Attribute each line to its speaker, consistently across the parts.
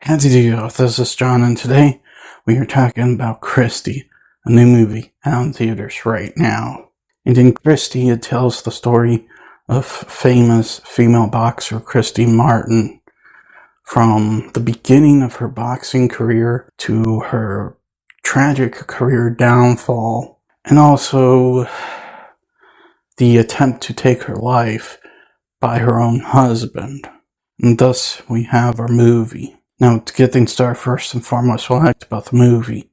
Speaker 1: Howdy do, this is John, and today we are talking about Christy, a new movie out in theaters right now. And in Christy, it tells the story of famous female boxer Christy Martin, from the beginning of her boxing career to her tragic career downfall, and also the attempt to take her life by her own husband. And thus we have our movie. Now, to get things started, first and foremost, what I liked about the movie.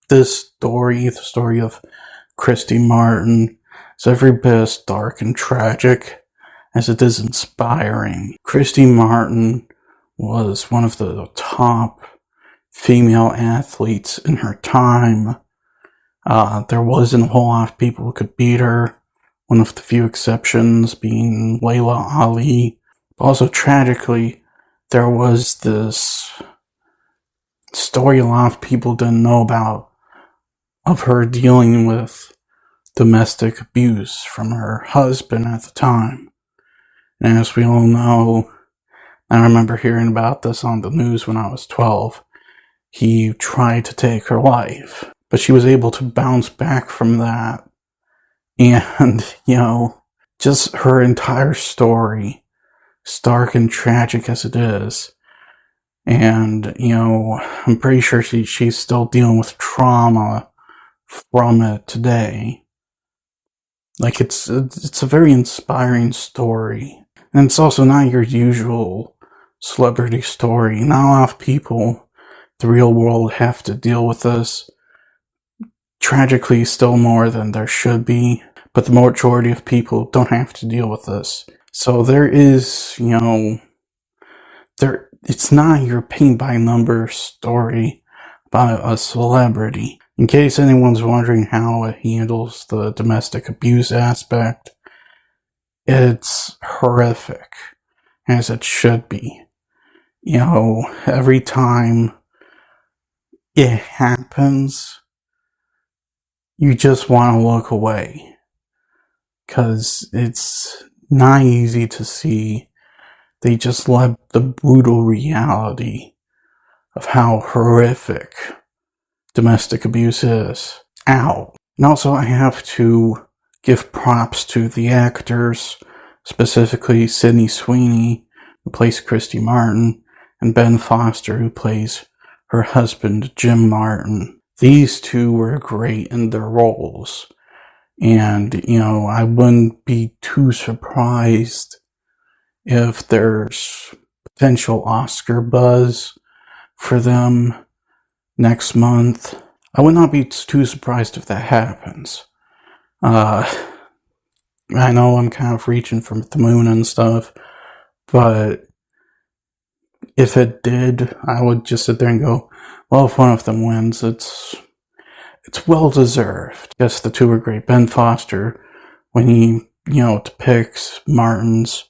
Speaker 1: This story, the story of Christy Martin, is every bit as dark and tragic as it is inspiring. Christy Martin was one of the top female athletes in her time. There wasn't a whole lot of people who could beat her, one of the few exceptions being Layla Ali. Also, tragically, there was this story a lot of people didn't know about of her dealing with domestic abuse from her husband at the time. And as we all know, I remember hearing about this on the news when I was 12. He tried to take her life, but she was able to bounce back from that. And, just her entire story, stark and tragic as it is. And, I'm pretty sure she's still dealing with trauma from it today. Like, it's a very inspiring story. And it's also not your usual celebrity story. Not a lot of people, the real world, have to deal with this. Tragically, still more than there should be. But the majority of people don't have to deal with this. So there is, it's not your paint-by-number story about a celebrity. In case anyone's wondering how it handles the domestic abuse aspect, it's horrific, as it should be. Every time it happens, you just want to look away. Because it's not easy to see. They just let the brutal reality of how horrific domestic abuse is out. And also, I have to give props to the actors, specifically Sydney Sweeney, who plays Christy Martin, and Ben Foster, who plays her husband, Jim Martin. These two were great in their roles. And, I wouldn't be too surprised if there's potential Oscar buzz for them next month. I would not be too surprised if that happens. I know I'm kind of reaching for the moon and stuff, but if it did, I would just sit there and go, well, if one of them wins, it's well deserved. Yes, the two are great. Ben Foster, when he, depicts Martin's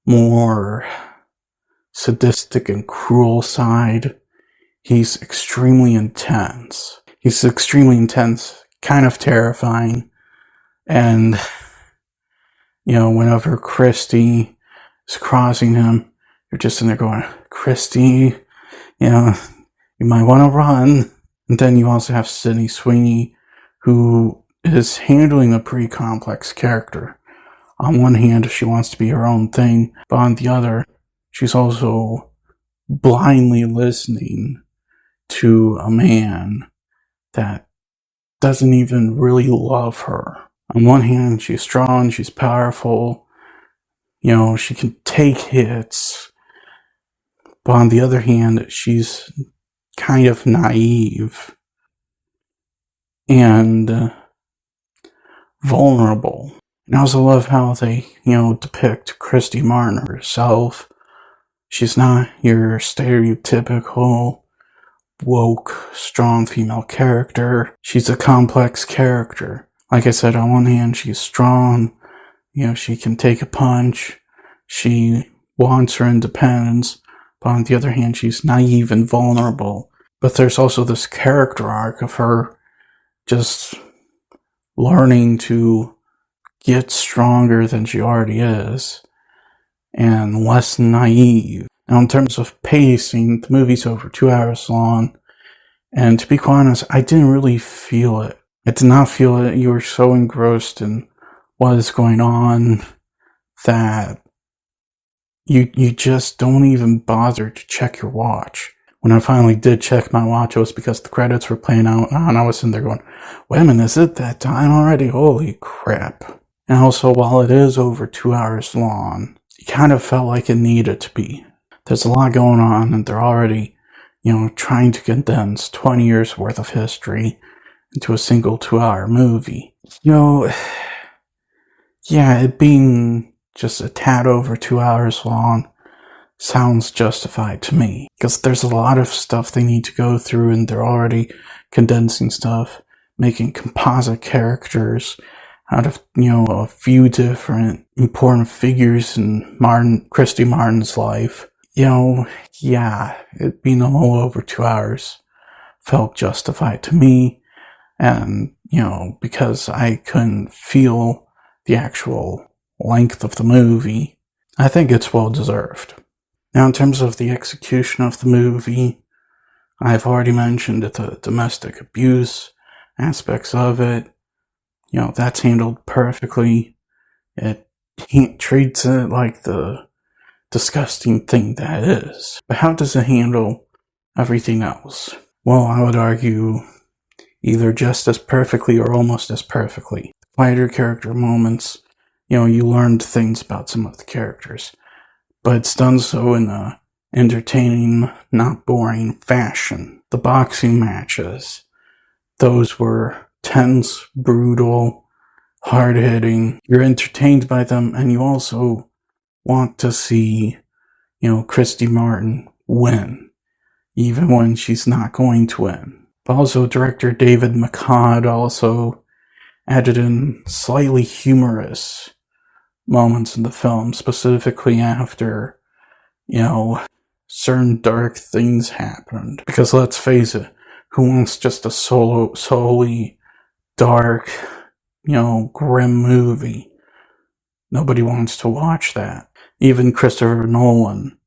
Speaker 1: more sadistic and cruel side, he's extremely intense. He's extremely intense, kind of terrifying. And, whenever Christy is crossing him, you're just in there going, Christy, you might want to run. And then you also have Sydney Sweeney, who is handling a pretty complex character. On one hand, she wants to be her own thing, but on the other, she's also blindly listening to a man that doesn't even really love her. On one hand, she's strong, she's powerful, she can take hits, but on the other hand, she's kind of naive and vulnerable. And I also love how they, depict Christy Martin herself. She's not your stereotypical woke, strong female character. She's a complex character. Like I said, on one hand, she's strong. She can take a punch. She wants her independence. But on the other hand, she's naive and vulnerable. But there's also this character arc of her just learning to get stronger than she already is, and less naive. Now, in terms of pacing, the movie's over 2 hours long, and to be quite honest, I didn't really feel it. I did not feel it. You were so engrossed in what is going on that you just don't even bother to check your watch. When I finally did check my watch, it was because the credits were playing out, and I was sitting there going, wait a minute, is it that time already? Holy crap. And also, while it is over 2 hours long, it kind of felt like it needed to be. There's a lot going on, and they're already, trying to condense 20 years worth of history into a single 2-hour movie. Yeah, it being just a tad over 2 hours long sounds justified to me, because there's a lot of stuff they need to go through, and they're already condensing stuff, making composite characters out of, a few different important figures in Christy Martin's life. It being a little over 2 hours felt justified to me, and, because I couldn't feel the actual length of the movie, I think it's well deserved. Now, in terms of the execution of the movie, I've already mentioned the domestic abuse aspects of it. That's handled perfectly. It treats it like the disgusting thing that it is. But how does it handle everything else? Well, I would argue either just as perfectly or almost as perfectly. Quieter character moments, you learned things about some of the characters, but it's done so in a entertaining, not boring fashion. The boxing matches, those were tense, brutal, hard-hitting. You're entertained by them, and you also want to see, Christy Martin win, even when she's not going to win. But also, director David McCod also added in slightly humorous moments in the film, specifically after, certain dark things happened. Because let's face it, who wants just a solely dark, grim movie? Nobody wants to watch that. Even Christopher Nolan,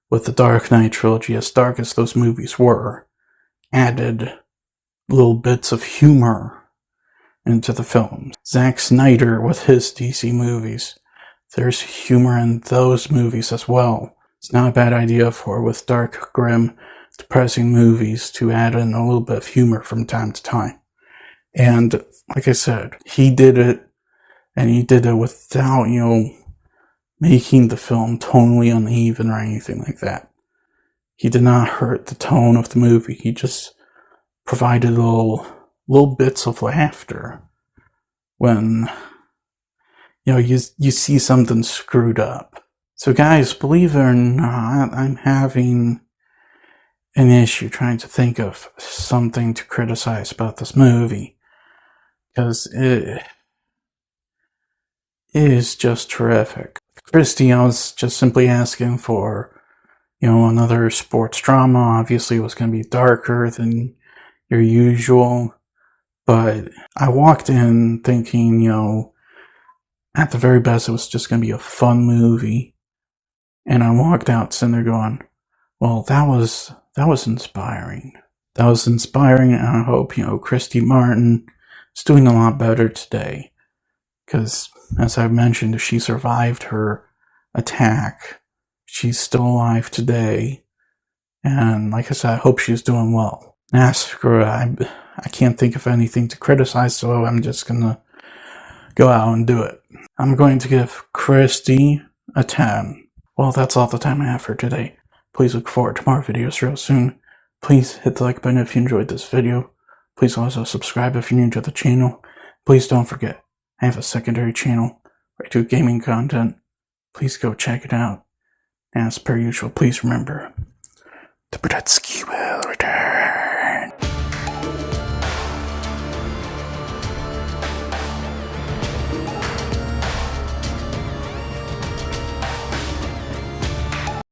Speaker 1: with the Dark Knight trilogy, as dark as those movies were, added little bits of humor into the films. Zack Snyder, with his DC movies, there's humor in those movies as well. It's not a bad idea with dark, grim, depressing movies to add in a little bit of humor from time to time. And like I said, he did it, and he did it without, making the film tonally uneven or anything like that. He did not hurt the tone of the movie. He just provided little bits of laughter when, you see something screwed up. So guys, believe it or not, I'm having an issue trying to think of something to criticize about this movie, because it is just terrific. Christy, I was just simply asking for, another sports drama. Obviously, it was going to be darker than your usual, but I walked in thinking, at the very best, it was just going to be a fun movie, and I walked out sitting there going, well, that was inspiring. That was inspiring, and I hope, Christy Martin is doing a lot better today, because, as I've mentioned, if she survived her attack, she's still alive today, and like I said, I hope she's doing well. Screw it, I can't think of anything to criticize, so I'm just gonna go out and do it. I'm going to give Christy a 10. Well, that's all the time I have for today. Please look forward to more videos real soon. Please hit the like button if you enjoyed this video. Please also subscribe if you're new to the channel. Please don't forget, I have a secondary channel where I do gaming content. Please go check it out. As per usual, please remember, the Brodetsky will return.